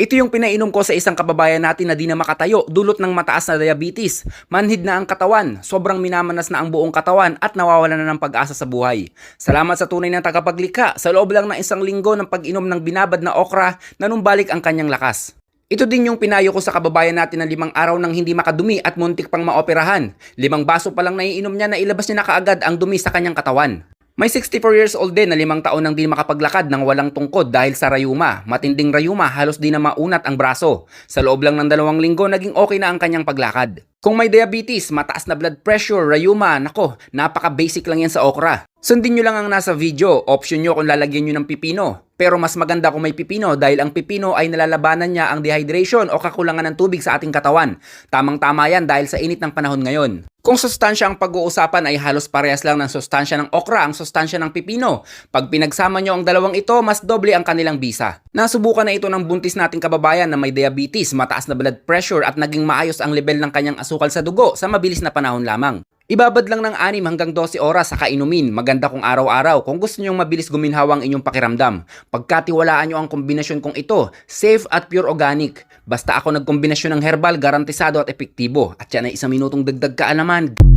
Ito yung pinainom ko sa isang kababayan natin na di na makatayo dulot ng mataas na diabetes. Manhid na ang katawan, sobrang minamanas na ang buong katawan at nawawalan na ng pag-asa sa buhay. Salamat sa tunay na tagapaglikha, sa loob lang ng isang linggo ng pag-inom ng binabad na okra, nanumbalik ang kanyang lakas. Ito din yung pinayo ko sa kababayan natin na 5 araw nang hindi makadumi at muntik pang maoperahan. 5 baso pa lang naiinom niya na ilabas niya na kaagad ang dumi sa kanyang katawan. May 64 years old din na 5 taon nang di makapaglakad ng walang tungkod dahil sa rayuma. Matinding rayuma, halos di na maunat ang braso. Sa loob lang ng 2 linggo, naging okay na ang kanyang paglakad. Kung may diabetes, mataas na blood pressure, rayuma, nako, napaka-basic lang yan sa okra. Sundin nyo lang ang nasa video, option nyo kung lalagyan nyo ng pipino. Pero mas maganda kung may pipino dahil ang pipino ay nalalabanan niya ang dehydration o kakulangan ng tubig sa ating katawan. Tamang-tama yan dahil sa init ng panahon ngayon. Kung sustansya ang pag-uusapan ay halos parehas lang ng sustansya ng okra ang sustansya ng pipino. Pag pinagsama nyo ang dalawang ito, mas doble ang kanilang bisa. Nasubukan na ito ng buntis nating kababayan na may diabetes, mataas na blood pressure at naging maayos ang level ng kanyang asukal sa dugo sa mabilis na panahon lamang. Ibabad lang ng 6 hanggang 12 oras sa kainumin. Maganda kung araw-araw kung gusto nyong mabilis guminhawa ang inyong pakiramdam. Pagkatiwalaan nyo ang kombinasyon kong ito, safe at pure organic. Basta ako nagkombinasyon ng herbal, garantisado at epektibo. At yan ay 1 minutong dagdag kaalaman.